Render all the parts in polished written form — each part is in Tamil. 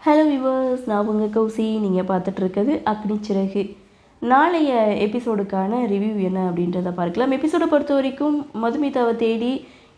ஹலோ விவர்ஸ், நான் உங்கள் கௌசி. நீங்கள் பார்த்துட்ருக்கிறது அக்னி சிறகு. நாளைய எபிசோடுக்கான ரிவ்யூ என்ன அப்படின்றத பார்க்கலாம். எபிசோடை பொறுத்த வரைக்கும் மதுமிதாவை தேடி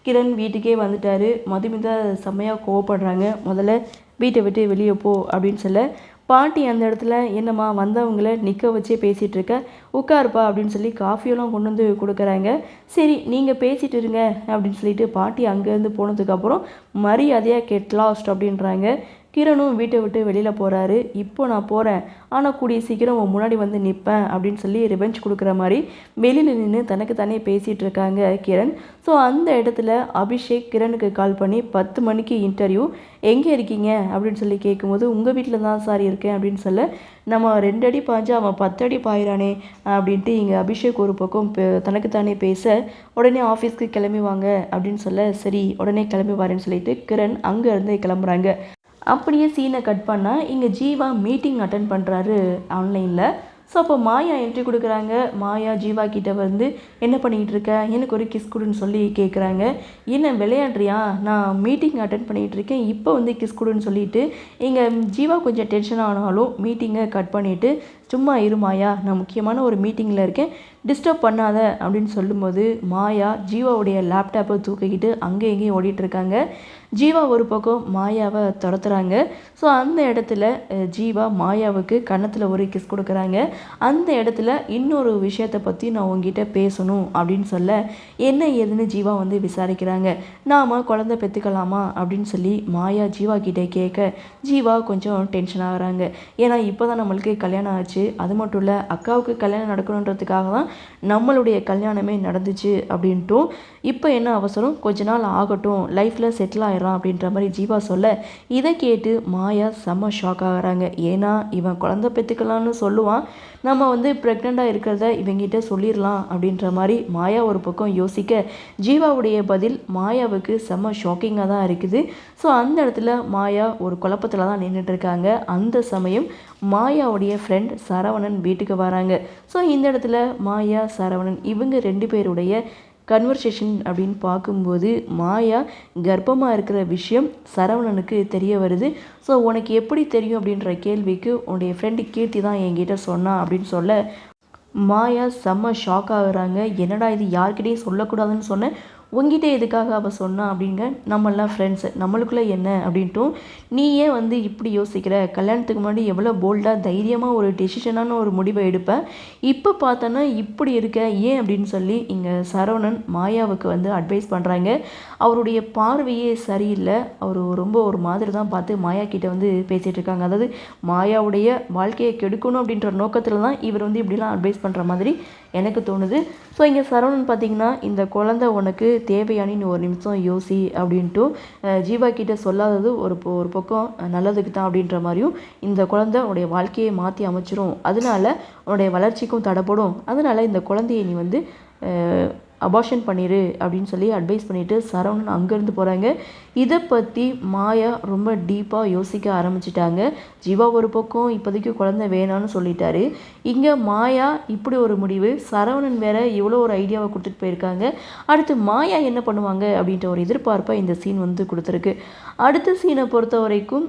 கிரண் வீட்டுக்கே வந்துட்டார். மதுமிதா செம்மையாக கோவப்படுறாங்க. முதல்ல வீட்டை விட்டு வெளியே போ அப்படின்னு சொல்ல, பாட்டி அந்த இடத்துல என்னம்மா வந்தவங்கள நிற்க வச்சே பேசிகிட்டு இருக்க, உட்காருப்பா அப்படின்னு சொல்லி காஃபியெல்லாம் கொண்டு வந்து கொடுக்குறாங்க. சரி நீங்கள் பேசிகிட்டு இருங்க அப்படின்னு சொல்லிட்டு பாட்டி அங்கேருந்து போனதுக்கப்புறம் மரியாதையாக கெட் லாஸ்ட் அப்படின்றாங்க. கிரணும் வீட்டை விட்டு வெளியில் போகிறாரு. இப்போ நான் போகிறேன், ஆனால் கூடிய சீக்கிரம் உன் முன்னாடி வந்து நிற்பேன் அப்படின்னு சொல்லி ரிவெஞ்ச் கொடுக்குற மாதிரி வெளியில் நின்று தனக்கு தானே பேசிகிட்டு இருக்காங்க கிரண். ஸோ அந்த இடத்துல அபிஷேக் கிரணுக்கு கால் பண்ணி 10 மணிக்கு இன்டர்வியூ, எங்கே இருக்கீங்க அப்படின்னு சொல்லி கேட்கும்போது, உங்கள் வீட்டில் தான் சார் இருக்கேன் அப்படின்னு சொல்ல, நம்ம 2 அடி பாய்ஞ்சா அவன் 10 அடி பாயிறானே அப்படின்ட்டு இங்கே அபிஷேக் ஒரு பக்கம் தனக்குத்தானே பேச, உடனே ஆஃபீஸ்க்கு கிளம்பி வாங்க அப்படின்னு சொல்ல, சரி உடனே கிளம்பி வரேன்னு சொல்லிட்டு கிரண் அங்கேருந்து கிளம்புறாங்க. அப்படியே சீனை கட் பண்ணால் இங்கே ஜீவா மீட்டிங் அட்டன் பண்ணுறாரு ஆன்லைனில். ஸோ அப்போ மாயா என்ட்ரி கொடுக்குறாங்க. மாயா ஜீவா கிட்டே வந்து, என்ன பண்ணிகிட்டு இருக்க, எனக்கு ஒரு கிஸ் கொடுன்னு சொல்லி கேட்குறாங்க. என்ன விளையாடுறியா, நான் மீட்டிங் அட்டன் பண்ணிகிட்டு இருக்கேன், இப்போ வந்து கிஸ் கொடுன்னு சொல்லிட்டு இங்கே ஜீவா கொஞ்சம் டென்ஷன் ஆனாலும் மீட்டிங்கை கட் பண்ணிவிட்டு, சும்மா இரு மாயா, நான் முக்கியமான ஒரு மீட்டிங்கில் இருக்கேன், டிஸ்டர்ப் பண்ணாத அப்படின்னு சொல்லும்போது மாயா ஜீவாவுடைய லேப்டாப்பை தூக்கிக்கிட்டு அங்கே எங்கேயும் ஓடிட்டுருக்காங்க. ஜீவா ஒரு பக்கம் மாயாவை துரத்துறாங்க. ஸோ அந்த இடத்துல ஜீவா மாயாவுக்கு கன்னத்தில் ஒரு கிஸ் கொடுக்குறாங்க. அந்த இடத்துல இன்னொரு விஷயத்தை பற்றி நான் உங்ககிட்ட பேசணும் அப்படின்னு சொல்ல, என்ன ஏதுன்னு ஜீவா வந்து விசாரிக்கிறாங்க. நாம் குழந்தை பெற்றுக்கலாமா அப்படின்னு சொல்லி மாயா ஜீவா கிட்டே கேட்க, ஜீவா கொஞ்சம் டென்ஷன் ஆகுறாங்க. ஏன்னா இப்போ தான் நம்மளுக்கு கல்யாணம் ஆச்சு, அது மட்டும் இல்லை அக்காவுக்கு கல்யாணம் நடக்கணுன்றதுக்காக தான் நம்மளுடைய கல்யாணமே நடந்துச்சு அப்படின்ட்டும், இப்போ என்ன அவசரம், கொஞ்ச நாள் ஆகட்டும், லைஃப்பில் செட்டில் ஆயிடலாம் அப்படின்ற மாதிரி ஜீவா சொல்ல, இதை கேட்டு மாயா செம்ம ஷாக் ஆகிறாங்க. ஏன்னா இவன் குழந்தை பெற்றுக்கலான்னு சொல்லுவான், நம்ம வந்து ப்ரெக்னெண்ட்டாக இருக்கிறத இவங்கிட்ட சொல்லிடலாம் அப்படின்ற மாதிரி மாயா ஒரு பக்கம் யோசிக்க, ஜீவாவுடைய பதில் மாயாவுக்கு செம்ம ஷாக்கிங்காக தான் இருக்குது. ஸோ அந்த இடத்துல மாயா ஒரு குழப்பத்தில் தான் நின்றுட்டு இருக்காங்க. அந்த சமயம் மாயாவுடைய ஃப்ரெண்ட் சரவணன் வீட்டுக்கு வராங்க. ஸோ இந்த இடத்துல மாயா சரவணன் இவங்க 2 பேருடைய கன்வர்சேஷன் அப்படின்னு பார்க்கும்போது, மாயா கர்ப்பமாக இருக்கிற விஷயம் சரவணனுக்கு தெரிய வருது. ஸோ உனக்கு எப்படி தெரியும் அப்படின்ற கேள்விக்கு, உன்னுடைய ஃப்ரெண்டு கீர்த்தி தான் என்கிட்ட சொன்னா அப்படின்னு சொல்ல, மாயா செம்ம ஷாக் ஆகுறாங்க. என்னடா இது, யார்கிட்டையும் சொல்லக்கூடாதுன்னு சொன்னேன், உங்ககிட்ட எதுக்காக அவள் சொன்னா அப்படிங்க, நம்மளாம் ஃப்ரெண்ட்ஸு, நம்மளுக்குள்ளே என்ன அப்படின்ட்டும், நீ ஏன் வந்து இப்படி யோசிக்கிற, கல்யாணத்துக்கு முன்னாடி எவ்வளோ போல்டாக தைரியமாக ஒரு டெசிஷனான ஒரு முடிவை எடுப்பேன், இப்போ பார்த்தோன்னா இப்படி இருக்க ஏன் அப்படின்னு சொல்லி இங்கே சரவணன் மாயாவுக்கு வந்து அட்வைஸ் பண்ணுறாங்க. அவருடைய பார்வையே சரியில்லை, அவர் ரொம்ப ஒரு மாதிரி தான் பார்த்து மாயா கிட்டே வந்து பேசிகிட்டு இருக்காங்க. அதாவது மாயாவுடைய வாழ்க்கையை கெடுக்கணும் அப்படின்ற நோக்கத்தில் தான் இவர் வந்து இப்படிலாம் அட்வைஸ் பண்ணுற மாதிரி எனக்கு தோணுது. ஸோ இங்கே சரவணன் பார்த்திங்கன்னா, இந்த குழந்தை உனக்கு தேவையானின்னு ஒரு நிமிஷம் யோசி அப்படின்ட்டு ஜீவா கிட்டே சொல்லாதது ஒரு பக்கம் நல்லதுக்கு தான் அப்படின்ற மாதிரியும், இந்த குழந்தை உன்னுடைய வாழ்க்கையை மாற்றி அமைச்சிரும், அதனால உன்னுடைய வளர்ச்சிக்கும் தடைப்படும், அதனால் இந்த குழந்தையை நீ வந்து அபார்ஷன் பண்ணிடு அப்படின்னு சொல்லி அட்வைஸ் பண்ணிவிட்டு சரவணன் அங்கேருந்து போகிறாங்க. இதை பற்றி மாயா ரொம்ப டீப்பாக யோசிக்க ஆரம்பிச்சிட்டாங்க. ஜீவா ஒரு பக்கம் இப்போதைக்கு குழந்தை வேணான்னு சொல்லிட்டாரு. இங்கே மாயா இப்படி ஒரு முடிவு, சரவணன் வேற இவ்வளோ ஒரு ஐடியாவை கொடுத்துட்டு போயிருக்காங்க. அடுத்து மாயா என்ன பண்ணுவாங்க அப்படின்ற ஒரு எதிர்பார்ப்பை இந்த சீன் வந்து கொடுத்துருக்கு. அடுத்த சீனை பொறுத்த வரைக்கும்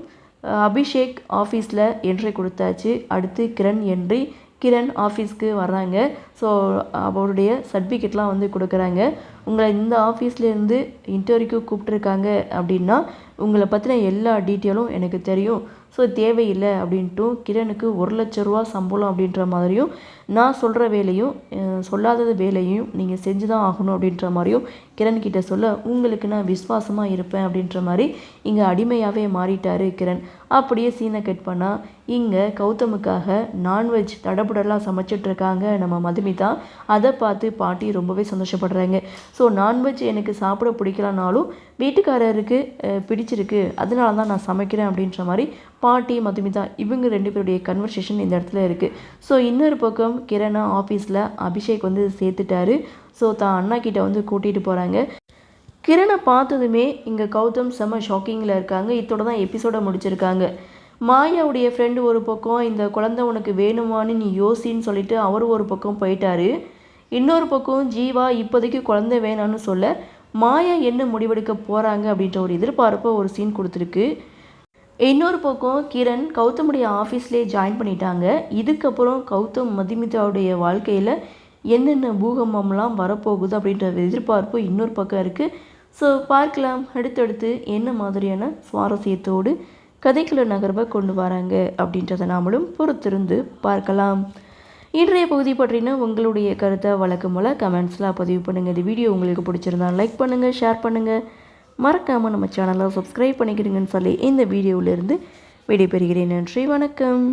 அபிஷேக் ஆஃபீஸில் என்ட்ரி கொடுத்தாச்சு. அடுத்து கிரண் என்ட்ரி. கிரண் ஆஃபீஸ்க்கு வர்றாங்க. ஸோ அவருடைய சர்டிஃபிகேட்லாம் வந்து கொடுக்குறாங்க. உங்களை இந்த ஆஃபீஸ்லேருந்து இன்டர்வியூக்கு கூப்பிட்ருக்காங்க அப்படின்னா உங்களை பற்றின எல்லா டீட்டெயிலும் எனக்கு தெரியும், ஸோ தேவையில்லை அப்படின்ட்டும், கிரணுக்கு 1 லட்ச ரூபா சம்பளம் அப்படின்ற மாதிரியும், நான் சொல்கிற வேலையும் சொல்லாதது வேலையும் நீங்கள் செஞ்சு தான் ஆகணும் அப்படின்ற மாதிரியும் கிரண்கிட்ட சொல்ல, உங்களுக்கு நான் விசுவாசமாக இருப்பேன் அப்படின்ற மாதிரி இங்கே அடிமையாகவே மாறிட்டார் கிரண். அப்படியே சீனை கட் பண்ணால் இங்கே கௌதமுக்காக நான்வெஜ் தடபுடலாம் சமைச்சிட்ருக்காங்க நம்ம மதுமிதா. அதை பார்த்து பாட்டி ரொம்பவே சந்தோஷப்படுறாங்க. ஸோ நான்வெஜ் எனக்கு சாப்பிட பிடிக்கலனாலும் வீட்டுக்காரருக்கு பிடிச்சிருக்கு, அதனால தான் நான் சமைக்கிறேன் அப்படின்ற மாதிரி பாட்டி மதுமிதா இவங்க 2 பேருடைய கன்வர்சேஷன் இந்த இடத்துல இருக்குது. ஸோ இன்னொரு பக்கம் கிரணா ஆஃபீஸில் அபிஷேக் வந்து சேர்த்துட்டாரு. ஸோ தான் அண்ணா கிட்ட வந்து கூட்டிகிட்டு போகிறாங்க. கிரணை பார்த்ததுமே இங்கே கௌதம் செம்ம ஷாக்கிங்கில் இருக்காங்க. இதோட தான் எபிசோடை முடிச்சிருக்காங்க. மாயாவுடைய ஃப்ரெண்டு ஒரு பக்கம், இந்த குழந்தை உனக்கு வேணுமான்னு நீ யோசின்னு சொல்லிட்டு அவர் ஒரு பக்கம் போயிட்டாரு. இன்னொரு பக்கம் ஜீவா இப்போதைக்கு குழந்தை வேணான்னு சொல்ல, மாயா என்ன முடிவெடுக்க போகிறாங்க அப்படின்ற ஒரு எதிர்பார்ப்பை ஒரு சீன் கொடுத்துருக்கு. இன்னொரு பக்கம் கிரண் கௌதமுடைய ஆஃபீஸ்லேயே ஜாயின் பண்ணிட்டாங்க. இதுக்கப்புறம் கௌதம் மதுமிதாவுடைய வாழ்க்கையில் என்னென்ன பூகம்பம்லாம் வரப்போகுது அப்படின்ற எதிர்பார்ப்பு இன்னொரு பக்கம் இருக்குது. ஸோ பார்க்கலாம் அடுத்தடுத்து என்ன மாதிரியான சுவாரஸ்யத்தோடு கதைக்குள்ள நகர்வை கொண்டு வராங்க அப்படின்றத நாமளும் பொறுத்திருந்து பார்க்கலாம். இன்றைய பகுதி பற்றின உங்களுடைய கருத்தை வழக்கம் போல் கமெண்ட்ஸ்லாம் பதிவு பண்ணுங்கள். இந்த வீடியோ உங்களுக்கு பிடிச்சிருந்தா லைக் பண்ணுங்கள், ஷேர் பண்ணுங்கள், மறக்காமல் நம்ம சேனலை சப்ஸ்கிரைப் பண்ணிக்கிறீங்கன்னு சொல்லி இந்த வீடியோவிலேருந்து விடைபெறுகிறேன். நன்றி, வணக்கம்.